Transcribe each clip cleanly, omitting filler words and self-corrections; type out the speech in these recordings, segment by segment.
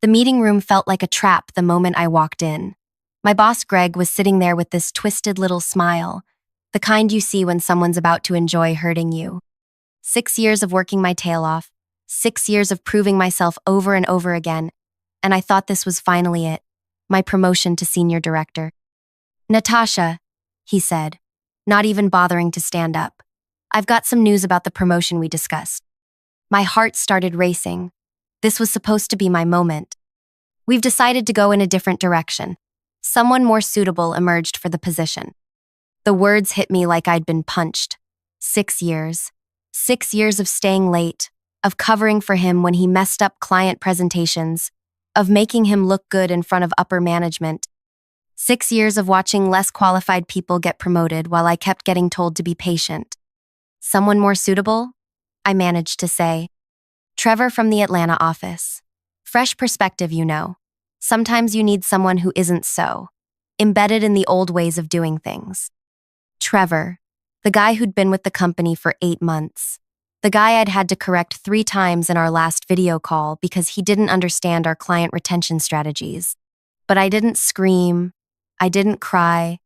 The meeting room felt like a trap the moment I walked in. My boss, Greg, was sitting there with this twisted little smile, the kind you see when someone's about to enjoy hurting you. 6 years of working my tail off, 6 years of proving myself over and over again, and I thought this was finally it, my promotion to senior director. Natasha, he said, not even bothering to stand up. I've got some news about the promotion we discussed. My heart started racing. This was supposed to be my moment. We've decided to go in a different direction. Someone more suitable emerged for the position. The words hit me like I'd been punched. 6 years. 6 years of staying late, of covering for him when he messed up client presentations, of making him look good in front of upper management. 6 years of watching less qualified people get promoted while I kept getting told to be patient. Someone more suitable? I managed to say. Trevor from the Atlanta office. Fresh perspective, you know. Sometimes you need someone who isn't so embedded in the old ways of doing things. Trevor, the guy who'd been with the company for 8 months. The guy I'd had to correct 3 times in our last video call because he didn't understand our client retention strategies. But I didn't scream. I didn't cry.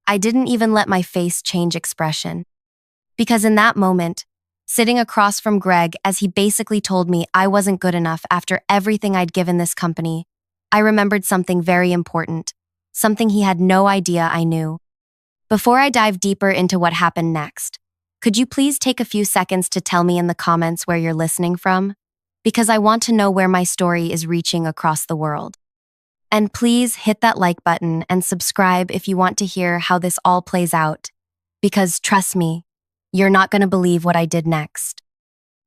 I didn't even let my face change expression. Because in that moment, sitting across from Greg as he basically told me I wasn't good enough after everything I'd given this company, I remembered something very important, something he had no idea I knew. Before I dive deeper into what happened next, could you please take a few seconds to tell me in the comments where you're listening from? Because I want to know where my story is reaching across the world. And please hit that like button and subscribe if you want to hear how this all plays out. Because trust me, you're not going to believe what I did next.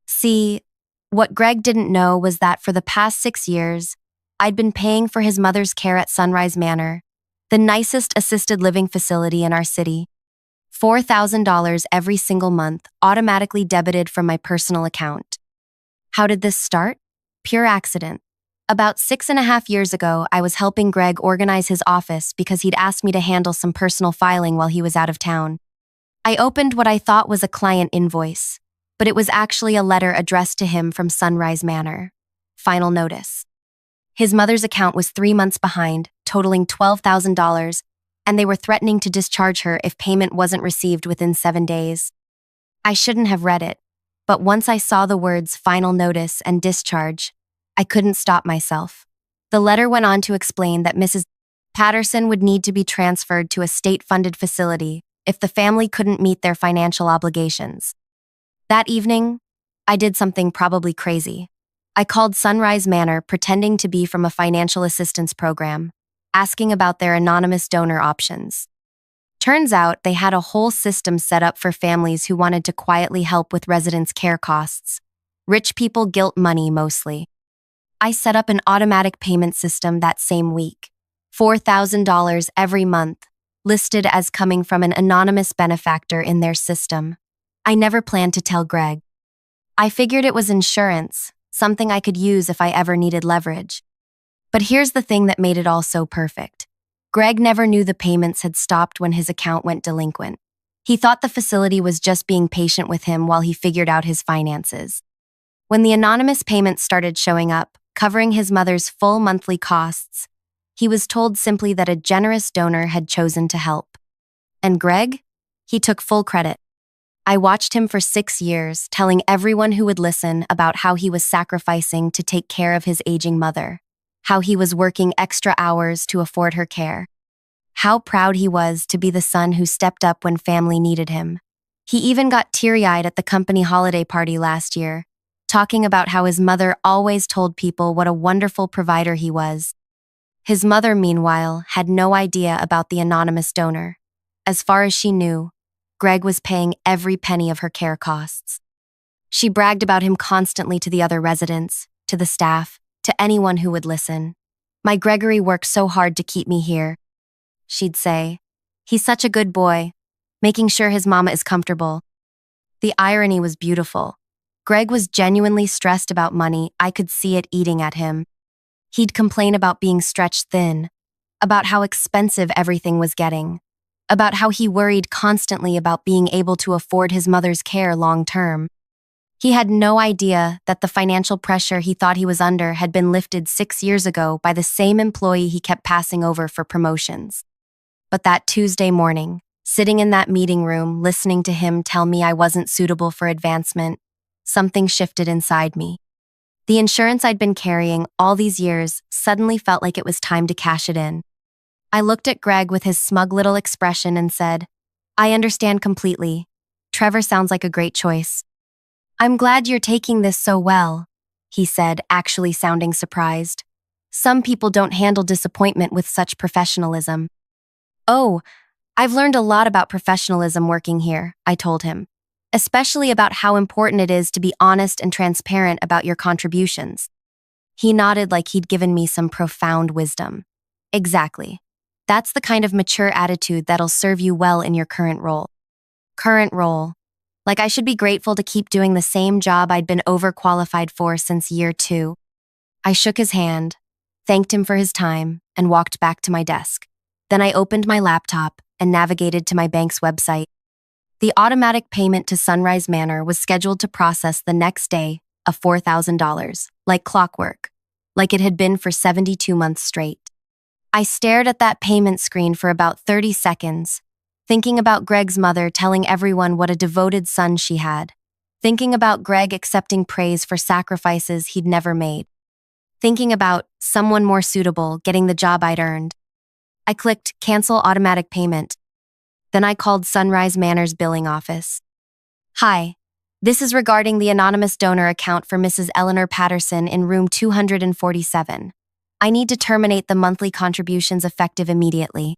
See, what Greg didn't know was that for the past 6 years, I'd been paying for his mother's care at Sunrise Manor, the nicest assisted living facility in our city. $4,000 every single month, automatically debited from my personal account. How did this start? Pure accident. About 6.5 years ago, I was helping Greg organize his office because he'd asked me to handle some personal filing while he was out of town. I opened what I thought was a client invoice, but it was actually a letter addressed to him from Sunrise Manor. Final notice. His mother's account was 3 months behind, totaling $12,000, and they were threatening to discharge her if payment wasn't received within 7 days. I shouldn't have read it, but once I saw the words final notice and discharge, I couldn't stop myself. The letter went on to explain that Mrs. Patterson would need to be transferred to a state-funded facility if the family couldn't meet their financial obligations. That evening, I did something probably crazy. I called Sunrise Manor pretending to be from a financial assistance program, asking about their anonymous donor options. Turns out they had a whole system set up for families who wanted to quietly help with residents' care costs. Rich people guilt money mostly. I set up an automatic payment system that same week. $4,000 every month, listed as coming from an anonymous benefactor in their system. I never planned to tell Greg. I figured it was insurance, something I could use if I ever needed leverage. But here's the thing that made it all so perfect. Greg never knew the payments had stopped when his account went delinquent. He thought the facility was just being patient with him while he figured out his finances. When the anonymous payments started showing up, covering his mother's full monthly costs, he was told simply that a generous donor had chosen to help. And Greg? He took full credit. I watched him for 6 years, telling everyone who would listen about how he was sacrificing to take care of his aging mother, how he was working extra hours to afford her care, how proud he was to be the son who stepped up when family needed him. He even got teary-eyed at the company holiday party last year, talking about how his mother always told people what a wonderful provider he was. His mother, meanwhile, had no idea about the anonymous donor. As far as she knew, Greg was paying every penny of her care costs. She bragged about him constantly to the other residents, to the staff, to anyone who would listen. "My Gregory worked so hard to keep me here," she'd say. "He's such a good boy, making sure his mama is comfortable." The irony was beautiful. Greg was genuinely stressed about money. I could see it eating at him. He'd complain about being stretched thin, about how expensive everything was getting, about how he worried constantly about being able to afford his mother's care long term. He had no idea that the financial pressure he thought he was under had been lifted 6 years ago by the same employee he kept passing over for promotions. But that Tuesday morning, sitting in that meeting room, listening to him tell me I wasn't suitable for advancement, something shifted inside me. The insurance I'd been carrying all these years suddenly felt like it was time to cash it in. I looked at Greg with his smug little expression and said, "I understand completely. Trevor sounds like a great choice." "I'm glad you're taking this so well," he said, actually sounding surprised. "Some people don't handle disappointment with such professionalism." "Oh, I've learned a lot about professionalism working here," I told him, "especially about how important it is to be honest and transparent about your contributions." He nodded like he'd given me some profound wisdom. "Exactly. That's the kind of mature attitude that'll serve you well in your current role." Current role. Like I should be grateful to keep doing the same job I'd been overqualified for since year 2. I shook his hand, thanked him for his time, and walked back to my desk. Then I opened my laptop and navigated to my bank's website. The automatic payment to Sunrise Manor was scheduled to process the next day of $4,000, like clockwork, like it had been for 72 months straight. I stared at that payment screen for about 30 seconds, thinking about Greg's mother telling everyone what a devoted son she had, thinking about Greg accepting praise for sacrifices he'd never made, thinking about someone more suitable getting the job I'd earned. I clicked Cancel Automatic Payment. Then I called Sunrise Manor's billing office. "Hi, this is regarding the anonymous donor account for Mrs. Eleanor Patterson in room 247. I need to terminate the monthly contributions effective immediately."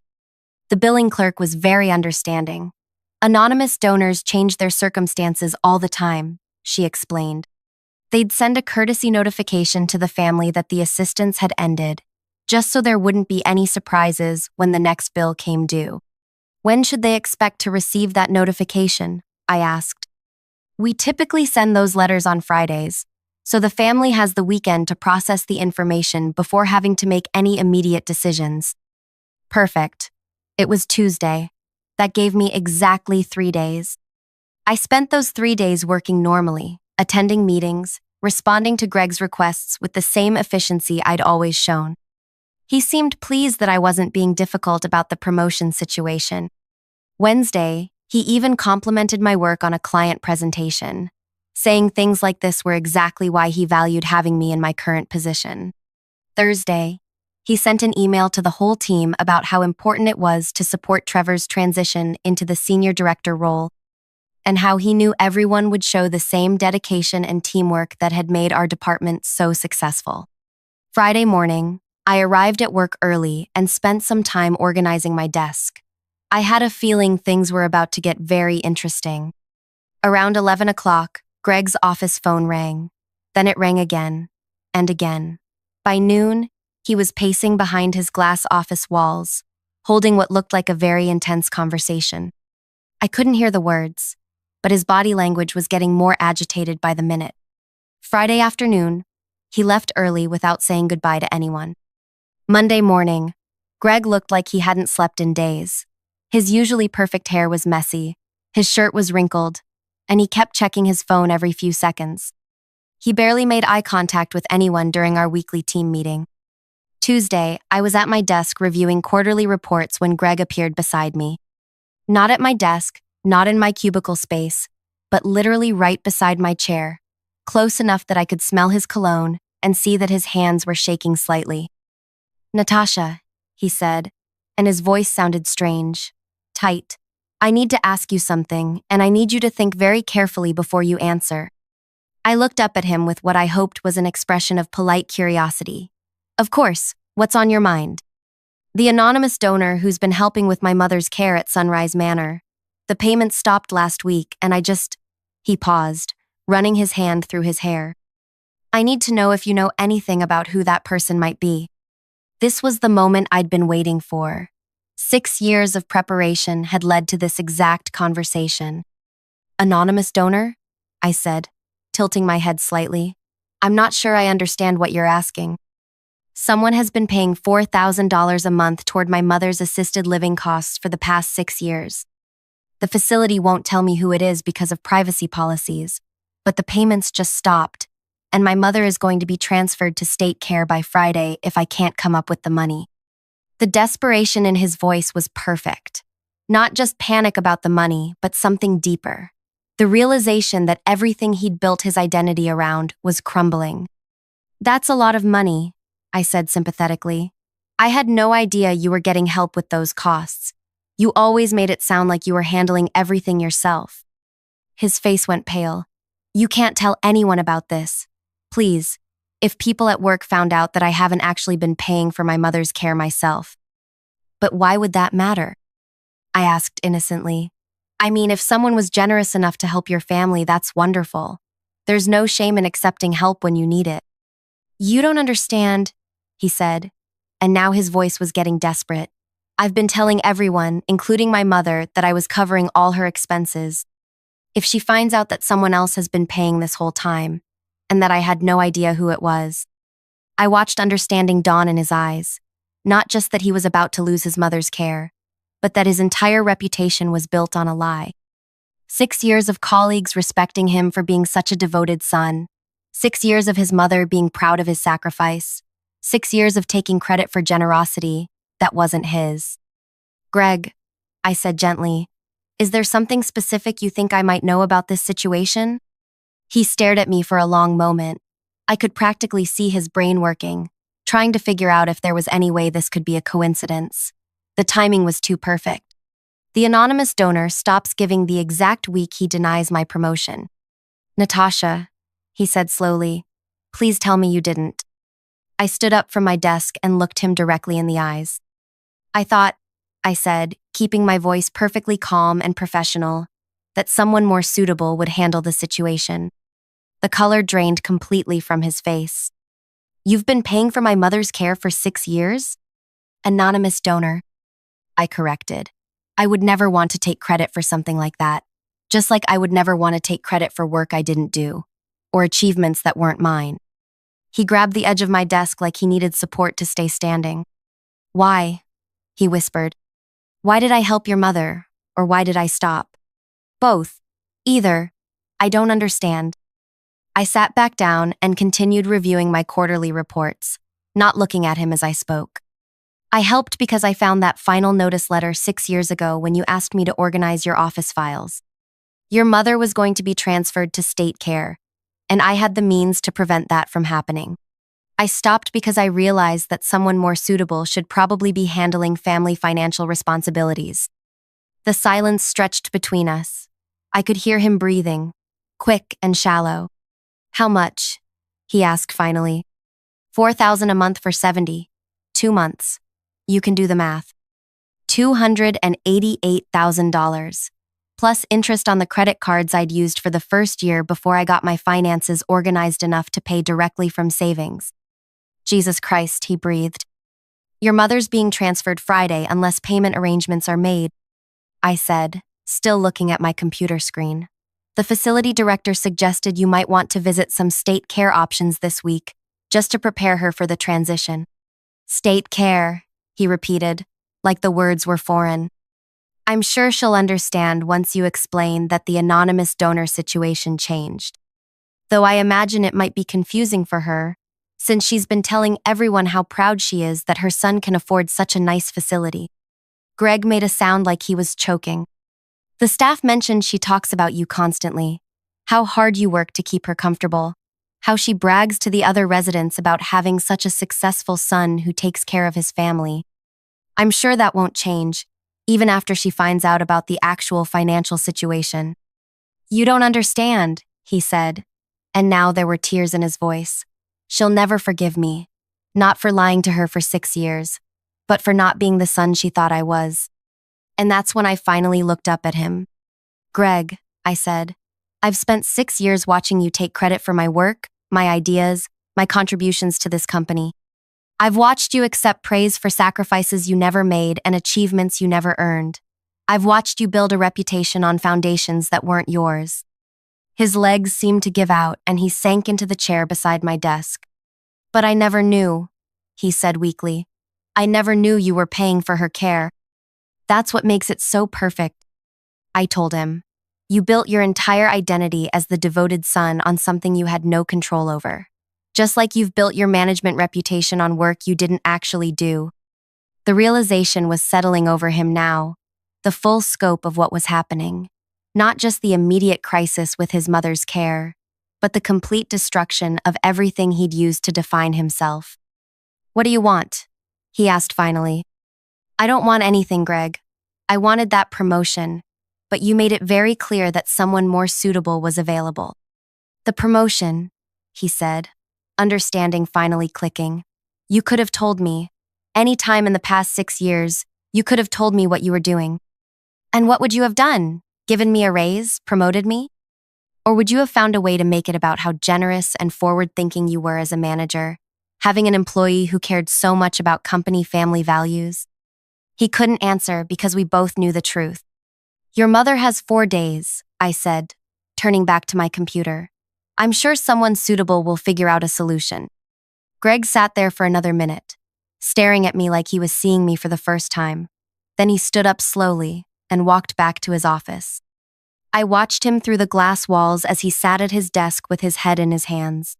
The billing clerk was very understanding. "Anonymous donors change their circumstances all the time," she explained. They'd send a courtesy notification to the family that the assistance had ended, just so there wouldn't be any surprises when the next bill came due. "When should they expect to receive that notification?" I asked. "We typically send those letters on Fridays, so the family has the weekend to process the information before having to make any immediate decisions." Perfect. It was Tuesday. That gave me exactly 3 days. I spent those 3 days working normally, attending meetings, responding to Greg's requests with the same efficiency I'd always shown. He seemed pleased that I wasn't being difficult about the promotion situation. Wednesday, he even complimented my work on a client presentation, saying things like this were exactly why he valued having me in my current position. Thursday, he sent an email to the whole team about how important it was to support Trevor's transition into the senior director role, and how he knew everyone would show the same dedication and teamwork that had made our department so successful. Friday morning, I arrived at work early and spent some time organizing my desk. I had a feeling things were about to get very interesting. Around 11 o'clock, Greg's office phone rang. Then it rang again, and again. By noon, he was pacing behind his glass office walls, holding what looked like a very intense conversation. I couldn't hear the words, but his body language was getting more agitated by the minute. Friday afternoon, he left early without saying goodbye to anyone. Monday morning, Greg looked like he hadn't slept in days. His usually perfect hair was messy, his shirt was wrinkled, and he kept checking his phone every few seconds. He barely made eye contact with anyone during our weekly team meeting. Tuesday, I was at my desk reviewing quarterly reports when Greg appeared beside me. Not at my desk, not in my cubicle space, but literally right beside my chair, close enough that I could smell his cologne and see that his hands were shaking slightly. "Natasha," he said, and his voice sounded strange, tight. "I need to ask you something, and I need you to think very carefully before you answer." I looked up at him with what I hoped was an expression of polite curiosity. "Of course, what's on your mind?" "The anonymous donor who's been helping with my mother's care at Sunrise Manor. The payment stopped last week, and He paused, running his hand through his hair. "I need to know if you know anything about who that person might be." This was the moment I'd been waiting for. 6 years of preparation had led to this exact conversation. "Anonymous donor?" I said, tilting my head slightly. "I'm not sure I understand what you're asking." "Someone has been paying $4,000 a month toward my mother's assisted living costs for the past 6 years. The facility won't tell me who it is because of privacy policies, but the payments just stopped, and my mother is going to be transferred to state care by Friday if I can't come up with the money. The desperation in his voice was perfect. Not just panic about the money, but something deeper. The realization that everything he'd built his identity around was crumbling. "That's a lot of money," I said sympathetically. "I had no idea you were getting help with those costs. You always made it sound like you were handling everything yourself." His face went pale. "You can't tell anyone about this. Please, if people at work found out that I haven't actually been paying for my mother's care myself." "But why would that matter?" I asked innocently. "I mean, if someone was generous enough to help your family, that's wonderful. There's no shame in accepting help when you need it." "You don't understand," he said, and now his voice was getting desperate. "I've been telling everyone, including my mother, that I was covering all her expenses. If she finds out that someone else has been paying this whole time, and that I had no idea who it was." I watched understanding dawn in his eyes, not just that he was about to lose his mother's care, but that his entire reputation was built on a lie. 6 years of colleagues respecting him for being such a devoted son. 6 years of his mother being proud of his sacrifice. 6 years of taking credit for generosity that wasn't his. "Greg," I said gently, "is there something specific you think I might know about this situation?" He stared at me for a long moment. I could practically see his brain working, trying to figure out if there was any way this could be a coincidence. The timing was too perfect. "The anonymous donor stops giving the exact week he denies my promotion." "Natasha," he said slowly, "please tell me you didn't." I stood up from my desk and looked him directly in the eyes. "I thought," I said, keeping my voice perfectly calm and professional, "that someone more suitable would handle the situation." The color drained completely from his face. "You've been paying for my mother's care for 6 years?" "Anonymous donor," I corrected. I would never want to take credit for something like that, just like I would never want to take credit for work I didn't do, or achievements that weren't mine. He grabbed the edge of my desk like he needed support to stay standing. "Why?" he whispered. "Why did I help your mother, or why did I stop?" "Both. Either. I don't understand." I sat back down and continued reviewing my quarterly reports, not looking at him as I spoke. "I helped because I found that final notice letter 6 years ago when you asked me to organize your office files. Your mother was going to be transferred to state care, and I had the means to prevent that from happening. I stopped because I realized that someone more suitable should probably be handling family financial responsibilities." The silence stretched between us. I could hear him breathing, quick and shallow. "How much?" he asked finally. "4,000 a month for 70. 2 months. You can do the math. $288,000, plus interest on the credit cards I'd used for the first year before I got my finances organized enough to pay directly from savings." "Jesus Christ," he breathed. "Your mother's being transferred Friday unless payment arrangements are made," I said, still looking at my computer screen. "The facility director suggested you might want to visit some state care options this week, just to prepare her for the transition." "State care," he repeated, like the words were foreign. "I'm sure she'll understand once you explain that the anonymous donor situation changed. Though I imagine it might be confusing for her, since she's been telling everyone how proud she is that her son can afford such a nice facility." Greg made a sound like he was choking. "The staff mentioned she talks about you constantly, how hard you work to keep her comfortable, how she brags to the other residents about having such a successful son who takes care of his family. I'm sure that won't change, even after she finds out about the actual financial situation." "You don't understand," he said, and now there were tears in his voice. "She'll never forgive me, not for lying to her for 6 years, but for not being the son she thought I was." And that's when I finally looked up at him. "Greg," I said, "I've spent 6 years watching you take credit for my work, my ideas, my contributions to this company. I've watched you accept praise for sacrifices you never made and achievements you never earned. I've watched you build a reputation on foundations that weren't yours." His legs seemed to give out and he sank into the chair beside my desk. "But I never knew," he said weakly. "I never knew you were paying for her care." "That's what makes it so perfect," I told him. You built your entire identity as the devoted son on something you had no control over. Just like you've built your management reputation on work you didn't actually do. The realization was settling over him now, the full scope of what was happening. Not just the immediate crisis with his mother's care, but the complete destruction of everything he'd used to define himself. "What do you want?" he asked finally. "I don't want anything, Greg. I wanted that promotion, but you made it very clear that someone more suitable was available." "The promotion," he said, understanding finally clicking. "You could have told me. Any time in the past 6 years, you could have told me what you were doing. And what would you have done? Given me a raise? Promoted me? Or would you have found a way to make it about how generous and forward-thinking you were as a manager, having an employee who cared so much about company family values?" He couldn't answer because we both knew the truth. "Your mother has 4 days," I said, turning back to my computer. "I'm sure someone suitable will figure out a solution." Greg sat there for another minute, staring at me like he was seeing me for the first time. Then he stood up slowly and walked back to his office. I watched him through the glass walls as he sat at his desk with his head in his hands.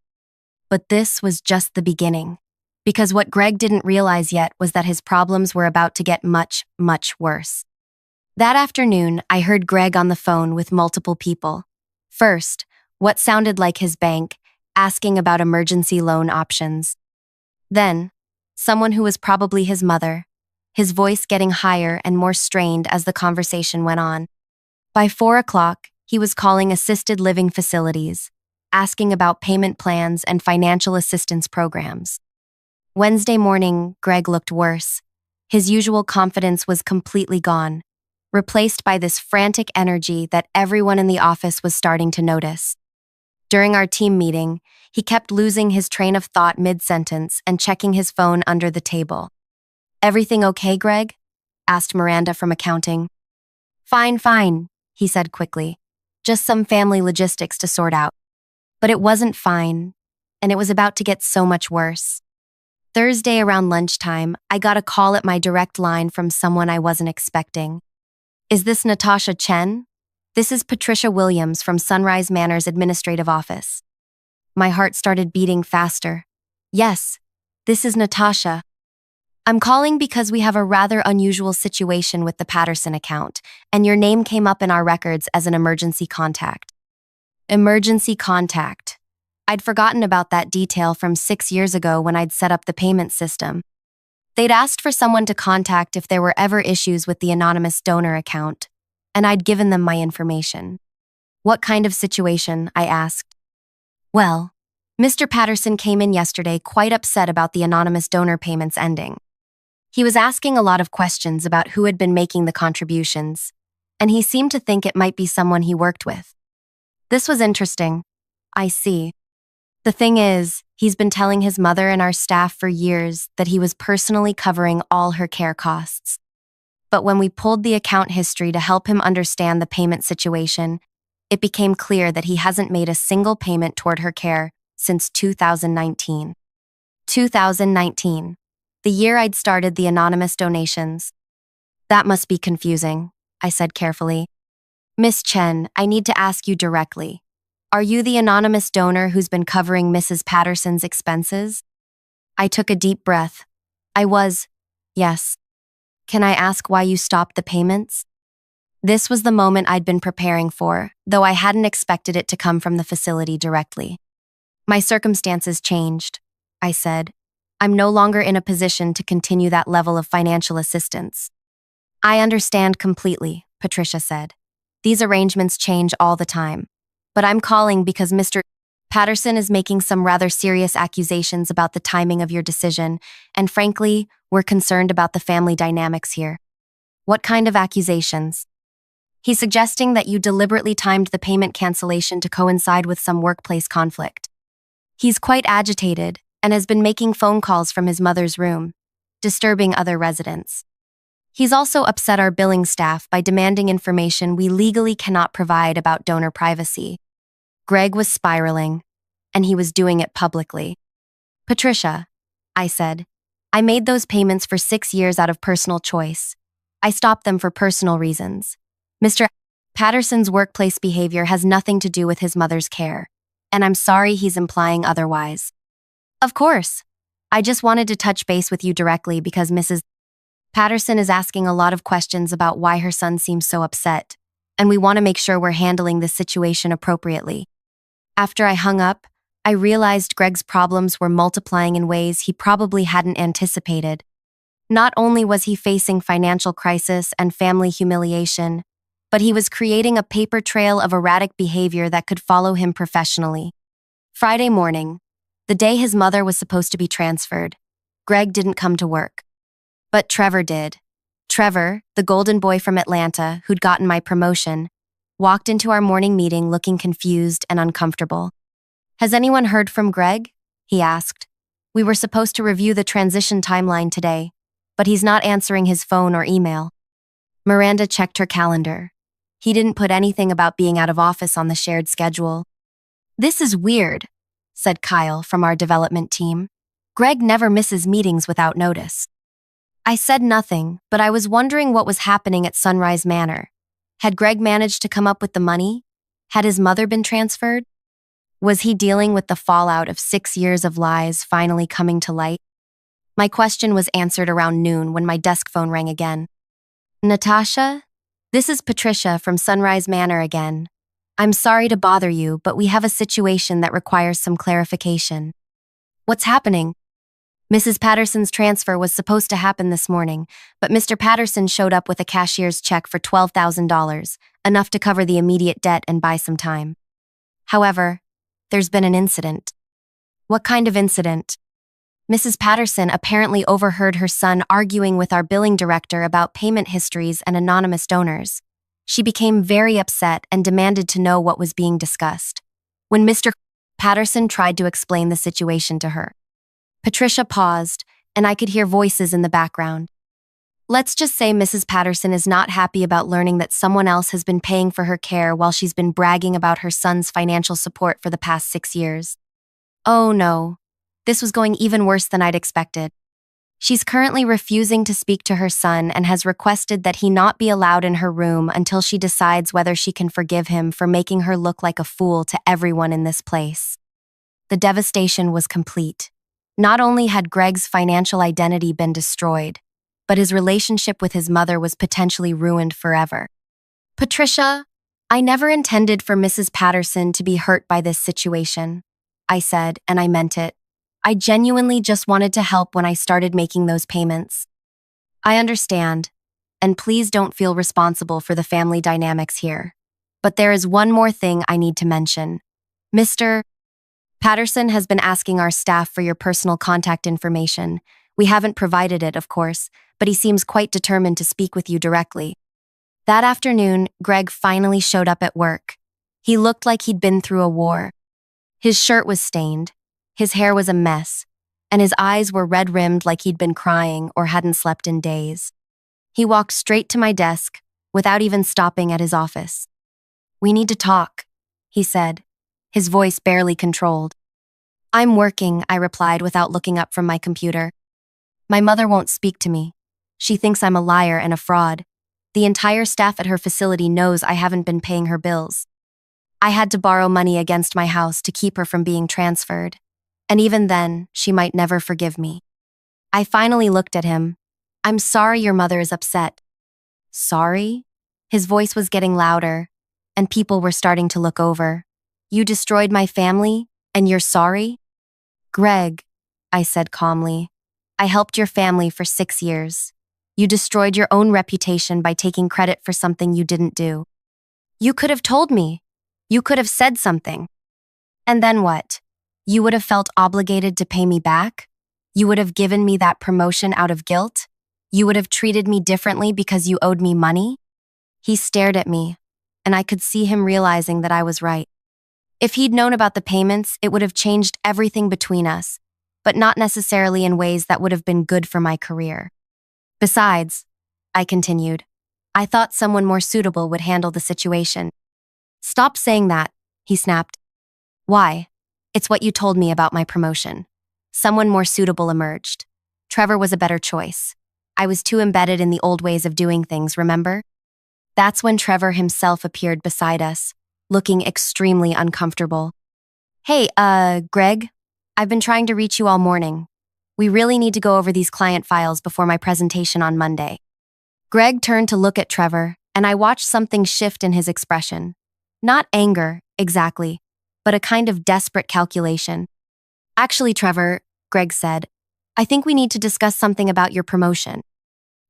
But this was just the beginning, because what Greg didn't realize yet was that his problems were about to get much, much worse. That afternoon, I heard Greg on the phone with multiple people. First, what sounded like his bank, asking about emergency loan options. Then, someone who was probably his mother, his voice getting higher and more strained as the conversation went on. By 4 o'clock, he was calling assisted living facilities, asking about payment plans and financial assistance programs. Wednesday morning, Greg looked worse. His usual confidence was completely gone, replaced by this frantic energy that everyone in the office was starting to notice. During our team meeting, he kept losing his train of thought mid-sentence and checking his phone under the table. "Everything okay, Greg?" asked Miranda from accounting. "Fine, fine," he said quickly. "Just some family logistics to sort out." But it wasn't fine, and it was about to get so much worse. Thursday around lunchtime, I got a call at my direct line from someone I wasn't expecting. "Is this Natasha Chen? This is Patricia Williams from Sunrise Manor's administrative office." My heart started beating faster. "Yes, this is Natasha. I'm calling because we have a rather unusual situation with the Patterson account, and your name came up in our records as an emergency contact." Emergency contact. I'd forgotten about that detail from 6 years ago when I'd set up the payment system. They'd asked for someone to contact if there were ever issues with the anonymous donor account, and I'd given them my information. "What kind of situation?" I asked. "Well, Mr. Patterson came in yesterday quite upset about the anonymous donor payments ending. He was asking a lot of questions about who had been making the contributions, and he seemed to think it might be someone he worked with." This was interesting. "I see. The thing is, he's been telling his mother and our staff for years that he was personally covering all her care costs. But when we pulled the account history to help him understand the payment situation, it became clear that he hasn't made a single payment toward her care since 2019. 2019, the year I'd started the anonymous donations. "That must be confusing," I said carefully. "Miss Chen, I need to ask you directly. Are you the anonymous donor who's been covering Mrs. Patterson's expenses?" I took a deep breath. I was, "Yes. Can I ask why you stopped the payments?" This was the moment I'd been preparing for, though I hadn't expected it to come from the facility directly. "My circumstances changed," I said. "I'm no longer in a position to continue that level of financial assistance." "I understand completely," Patricia said. "These arrangements change all the time. But I'm calling because Mr. Patterson is making some rather serious accusations about the timing of your decision, and frankly, we're concerned about the family dynamics here." "What kind of accusations?" "He's suggesting that you deliberately timed the payment cancellation to coincide with some workplace conflict. He's quite agitated and has been making phone calls from his mother's room, disturbing other residents. He's also upset our billing staff by demanding information we legally cannot provide about donor privacy." Greg was spiraling, and he was doing it publicly. "Patricia," I said, "I made those payments for 6 years out of personal choice. I stopped them for personal reasons. Mr. Patterson's workplace behavior has nothing to do with his mother's care, and I'm sorry he's implying otherwise. Of course. I just wanted to touch base with you directly because Mrs. Patterson is asking a lot of questions about why her son seems so upset, and we want to make sure we're handling this situation appropriately. After I hung up, I realized Greg's problems were multiplying in ways he probably hadn't anticipated. Not only was he facing financial crisis and family humiliation, but he was creating a paper trail of erratic behavior that could follow him professionally. Friday morning, the day his mother was supposed to be transferred, Greg didn't come to work. But Trevor did. Trevor, the golden boy from Atlanta who'd gotten my promotion, walked into our morning meeting looking confused and uncomfortable. "Has anyone heard from Greg?" he asked. "We were supposed to review the transition timeline today, but he's not answering his phone or email." Miranda checked her calendar. He didn't put anything about being out of office on the shared schedule. "This is weird," said Kyle from our development team. "Greg never misses meetings without notice." I said nothing, but I was wondering what was happening at Sunrise Manor. Had Greg managed to come up with the money? Had his mother been transferred? Was he dealing with the fallout of 6 years of lies finally coming to light? My question was answered around noon when my desk phone rang again. "Natasha? This is Patricia from Sunrise Manor again. I'm sorry to bother you, but we have a situation that requires some clarification." "What's happening?" "Mrs. Patterson's transfer was supposed to happen this morning, but Mr. Patterson showed up with a cashier's check for $12,000, enough to cover the immediate debt and buy some time. However, there's been an incident." "What kind of incident?" "Mrs. Patterson apparently overheard her son arguing with our billing director about payment histories and anonymous donors. She became very upset and demanded to know what was being discussed. When Mr. Patterson tried to explain the situation to her." Patricia paused, and I could hear voices in the background. "Let's just say Mrs. Patterson is not happy about learning that someone else has been paying for her care while she's been bragging about her son's financial support for the past 6 years. Oh no, this was going even worse than I'd expected. She's currently refusing to speak to her son and has requested that he not be allowed in her room until she decides whether she can forgive him for making her look like a fool to everyone in this place." The devastation was complete. Not only had Greg's financial identity been destroyed, but his relationship with his mother was potentially ruined forever. "Patricia, I never intended for Mrs. Patterson to be hurt by this situation," I said, and I meant it. "I genuinely just wanted to help when I started making those payments." "I understand, and please don't feel responsible for the family dynamics here. But there is one more thing I need to mention. Mr. Patterson has been asking our staff for your personal contact information. We haven't provided it, of course, but he seems quite determined to speak with you directly." That afternoon, Greg finally showed up at work. He looked like he'd been through a war. His shirt was stained, his hair was a mess, and his eyes were red-rimmed like he'd been crying or hadn't slept in days. He walked straight to my desk, without even stopping at his office. "We need to talk," he said, his voice barely controlled. "I'm working," I replied without looking up from my computer. "My mother won't speak to me. She thinks I'm a liar and a fraud. The entire staff at her facility knows I haven't been paying her bills. I had to borrow money against my house to keep her from being transferred. And even then, she might never forgive me." I finally looked at him. "I'm sorry your mother is upset." "Sorry?" His voice was getting louder, and people were starting to look over. "You destroyed my family, and you're sorry?" "Greg," I said calmly, "I helped your family for 6 years. You destroyed your own reputation by taking credit for something you didn't do. You could have told me. You could have said something. And then what? You would have felt obligated to pay me back? You would have given me that promotion out of guilt? You would have treated me differently because you owed me money?" He stared at me, and I could see him realizing that I was right. If he'd known about the payments, it would have changed everything between us, but not necessarily in ways that would have been good for my career. "Besides," I continued, "I thought someone more suitable would handle the situation." "Stop saying that," he snapped. "Why? It's what you told me about my promotion. Someone more suitable emerged. Trevor was a better choice. I was too embedded in the old ways of doing things, remember?" That's when Trevor himself appeared beside us, looking extremely uncomfortable. Hey, Greg, I've been trying to reach you all morning. We really need to go over these client files before my presentation on Monday. Greg turned to look at Trevor, and I watched something shift in his expression. Not anger, exactly, but a kind of desperate calculation. Actually, Trevor, Greg said, I think we need to discuss something about your promotion.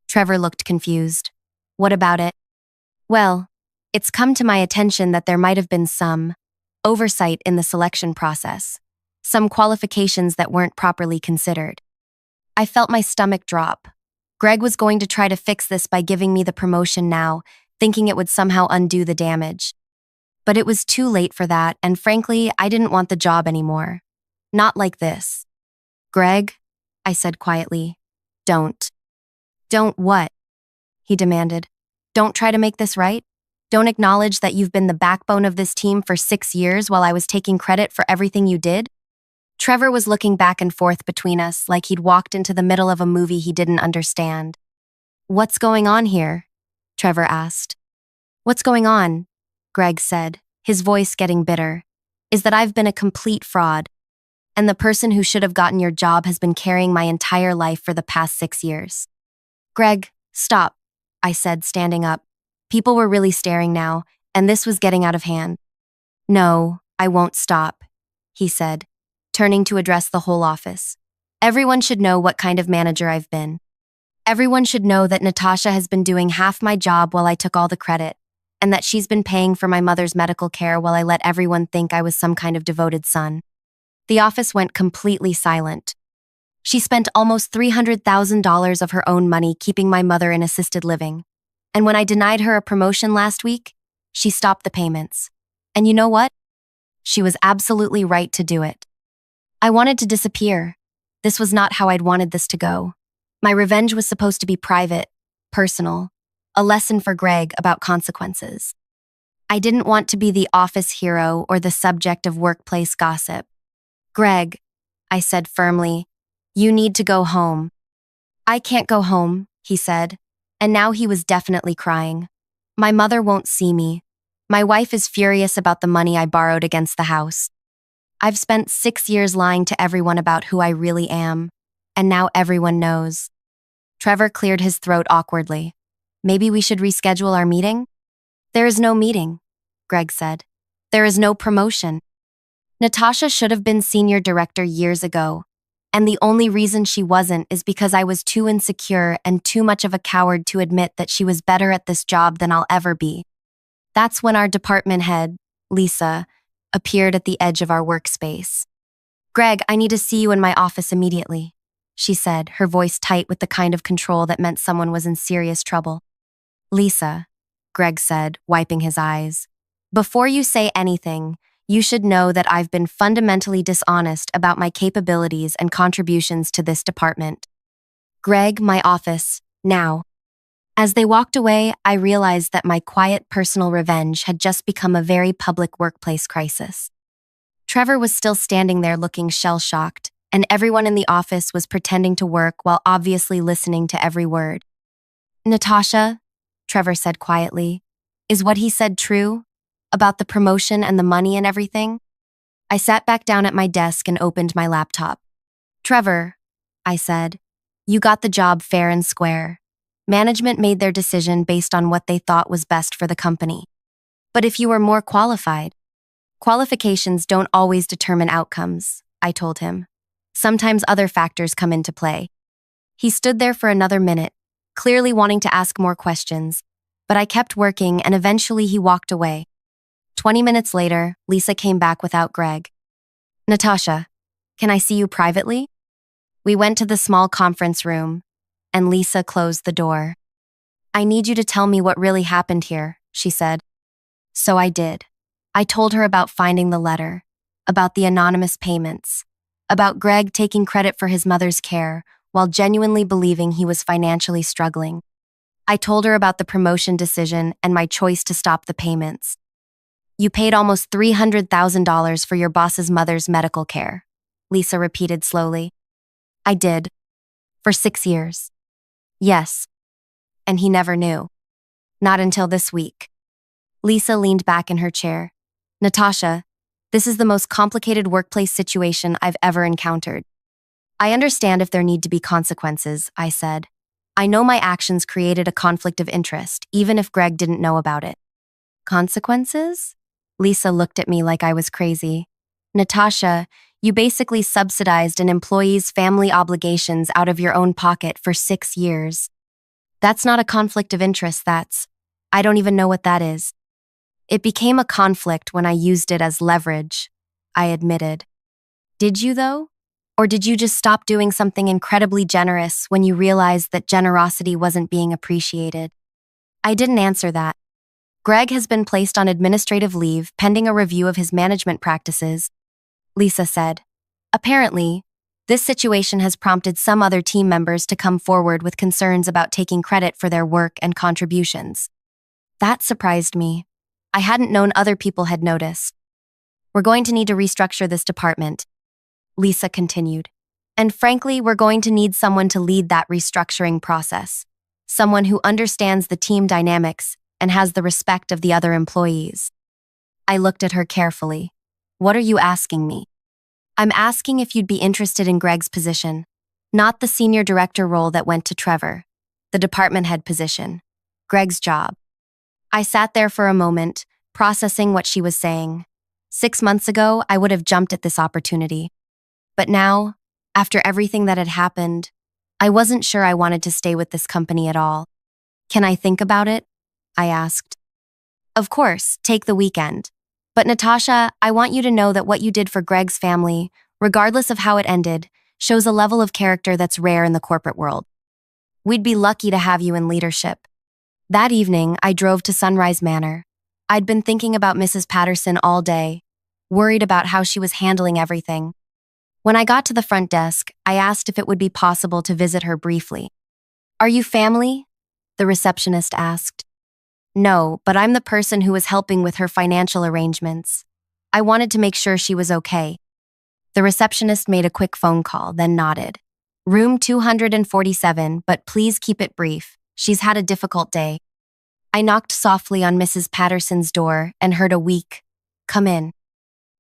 Trevor looked confused. What about it? Well, it's come to my attention that there might have been some oversight in the selection process, some qualifications that weren't properly considered. I felt my stomach drop. Greg was going to try to fix this by giving me the promotion now, thinking it would somehow undo the damage. But it was too late for that, and frankly, I didn't want the job anymore. Not like this. Greg, I said quietly, don't. Don't what? He demanded. Don't try to make this right? Don't acknowledge that you've been the backbone of this team for 6 years while I was taking credit for everything you did? Trevor was looking back and forth between us like he'd walked into the middle of a movie he didn't understand. What's going on here? Trevor asked. What's going on? Greg said, his voice getting bitter, is that I've been a complete fraud, and the person who should have gotten your job has been carrying my entire life for the past 6 years. Greg, stop, I said, standing up. People were really staring now, and this was getting out of hand. No, I won't stop, he said, turning to address the whole office. Everyone should know what kind of manager I've been. Everyone should know that Natasha has been doing half my job while I took all the credit, and that she's been paying for my mother's medical care while I let everyone think I was some kind of devoted son. The office went completely silent. She spent almost $300,000 of her own money keeping my mother in assisted living. And when I denied her a promotion last week, she stopped the payments. And you know what? She was absolutely right to do it. I wanted to disappear. This was not how I'd wanted this to go. My revenge was supposed to be private, personal, a lesson for Greg about consequences. I didn't want to be the office hero or the subject of workplace gossip. Greg, I said firmly, you need to go home. I can't go home, he said, and now he was definitely crying. My mother won't see me. My wife is furious about the money I borrowed against the house. I've spent 6 years lying to everyone about who I really am, and now everyone knows. Trevor cleared his throat awkwardly. Maybe we should reschedule our meeting? There is no meeting, Greg said. There is no promotion. Natasha should have been senior director years ago, and the only reason she wasn't is because I was too insecure and too much of a coward to admit that she was better at this job than I'll ever be. That's when our department head, Lisa, appeared at the edge of our workspace. Greg, I need to see you in my office immediately, she said, her voice tight with the kind of control that meant someone was in serious trouble. Lisa, Greg said, wiping his eyes, before you say anything, you should know that I've been fundamentally dishonest about my capabilities and contributions to this department. Greg, my office, now. As they walked away, I realized that my quiet personal revenge had just become a very public workplace crisis. Trevor was still standing there looking shell-shocked, and everyone in the office was pretending to work while obviously listening to every word. Natasha, Trevor said quietly, is what he said true? About the promotion and the money and everything? I sat back down at my desk and opened my laptop. Trevor, I said, you got the job fair and square. Management made their decision based on what they thought was best for the company. But if you were more qualified, qualifications don't always determine outcomes, I told him. Sometimes other factors come into play. He stood there for another minute, clearly wanting to ask more questions, but I kept working and eventually he walked away. 20 minutes later, Lisa came back without Greg. Natasha, can I see you privately? We went to the small conference room, and Lisa closed the door. I need you to tell me what really happened here, she said. So I did. I told her about finding the letter, about the anonymous payments, about Greg taking credit for his mother's care while genuinely believing he was financially struggling. I told her about the promotion decision and my choice to stop the payments. You paid almost $300,000 for your boss's mother's medical care, Lisa repeated slowly. I did. For 6 years. Yes. And he never knew. Not until this week. Lisa leaned back in her chair. Natasha, this is the most complicated workplace situation I've ever encountered. I understand if there need to be consequences, I said. I know my actions created a conflict of interest, even if Greg didn't know about it. Consequences? Lisa looked at me like I was crazy. Natasha, you basically subsidized an employee's family obligations out of your own pocket for 6 years. That's not a conflict of interest, I don't even know what that is. It became a conflict when I used it as leverage, I admitted. Did you, though? Or did you just stop doing something incredibly generous when you realized that generosity wasn't being appreciated? I didn't answer that. Greg has been placed on administrative leave pending a review of his management practices, Lisa said. Apparently, this situation has prompted some other team members to come forward with concerns about taking credit for their work and contributions. That surprised me. I hadn't known other people had noticed. We're going to need to restructure this department, Lisa continued. And frankly, we're going to need someone to lead that restructuring process. Someone who understands the team dynamics and has the respect of the other employees. I looked at her carefully. What are you asking me? I'm asking if you'd be interested in Greg's position, not the senior director role that went to Trevor, the department head position, Greg's job. I sat there for a moment, processing what she was saying. 6 months ago, I would have jumped at this opportunity. But now, after everything that had happened, I wasn't sure I wanted to stay with this company at all. Can I think about it? I asked. Of course, take the weekend. But Natasha, I want you to know that what you did for Greg's family, regardless of how it ended, shows a level of character that's rare in the corporate world. We'd be lucky to have you in leadership. That evening, I drove to Sunrise Manor. I'd been thinking about Mrs. Patterson all day, worried about how she was handling everything. When I got to the front desk, I asked if it would be possible to visit her briefly. Are you family? The receptionist asked. No, but I'm the person who was helping with her financial arrangements. I wanted to make sure she was okay. The receptionist made a quick phone call, then nodded. Room 247, but please keep it brief. She's had a difficult day. I knocked softly on Mrs. Patterson's door and heard a weak, "Come in."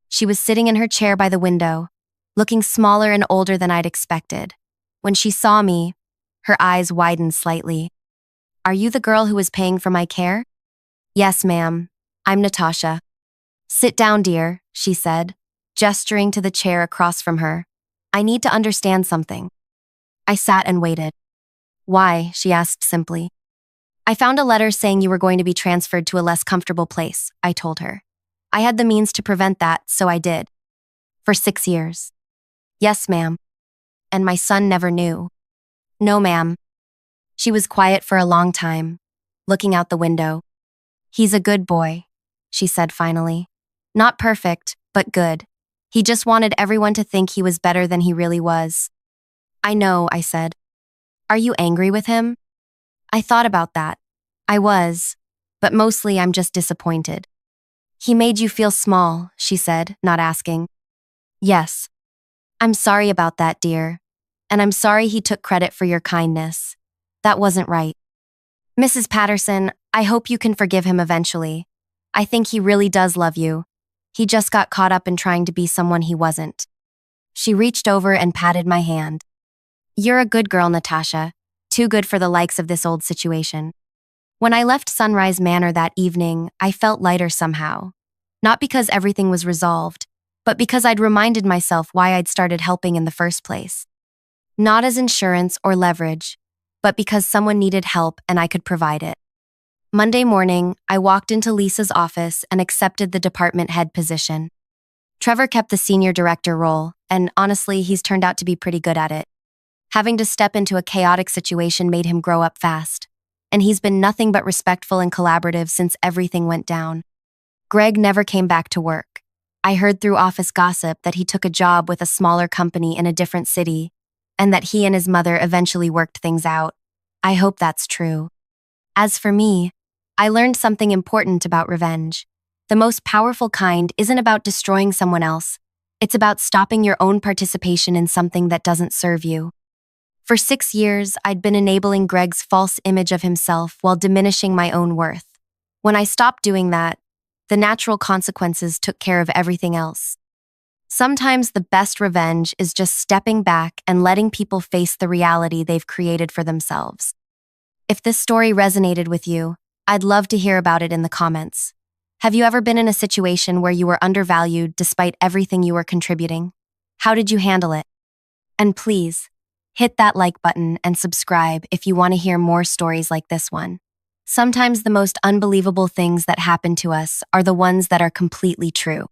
She was sitting in her chair by the window, looking smaller and older than I'd expected. When she saw me, her eyes widened slightly. Are you the girl who was paying for my care? Yes, ma'am. I'm Natasha. Sit down, dear, she said, gesturing to the chair across from her. I need to understand something. I sat and waited. Why? She asked simply. I found a letter saying you were going to be transferred to a less comfortable place, I told her. I had the means to prevent that, so I did. For 6 years. Yes, ma'am. And my son never knew. No, ma'am. She was quiet for a long time, looking out the window. He's a good boy, she said finally. Not perfect, but good. He just wanted everyone to think he was better than he really was. I know, I said. Are you angry with him? I thought about that. I was, but mostly I'm just disappointed. He made you feel small, she said, not asking. Yes. I'm sorry about that, dear. And I'm sorry he took credit for your kindness. That wasn't right. Mrs. Patterson, I hope you can forgive him eventually. I think he really does love you. He just got caught up in trying to be someone he wasn't. She reached over and patted my hand. You're a good girl, Natasha. Too good for the likes of this old situation. When I left Sunrise Manor that evening, I felt lighter somehow. Not because everything was resolved, but because I'd reminded myself why I'd started helping in the first place. Not as insurance or leverage, but because someone needed help and I could provide it. Monday morning, I walked into Lisa's office and accepted the department head position. Trevor kept the senior director role, and honestly, he's turned out to be pretty good at it. Having to step into a chaotic situation made him grow up fast, and he's been nothing but respectful and collaborative since everything went down. Greg never came back to work. I heard through office gossip that he took a job with a smaller company in a different city, and that he and his mother eventually worked things out. I hope that's true. As for me, I learned something important about revenge. The most powerful kind isn't about destroying someone else. It's about stopping your own participation in something that doesn't serve you. For 6 years, I'd been enabling Greg's false image of himself while diminishing my own worth. When I stopped doing that, the natural consequences took care of everything else. Sometimes the best revenge is just stepping back and letting people face the reality they've created for themselves. If this story resonated with you, I'd love to hear about it in the comments. Have you ever been in a situation where you were undervalued despite everything you were contributing? How did you handle it? And please, hit that like button and subscribe if you want to hear more stories like this one. Sometimes the most unbelievable things that happen to us are the ones that are completely true.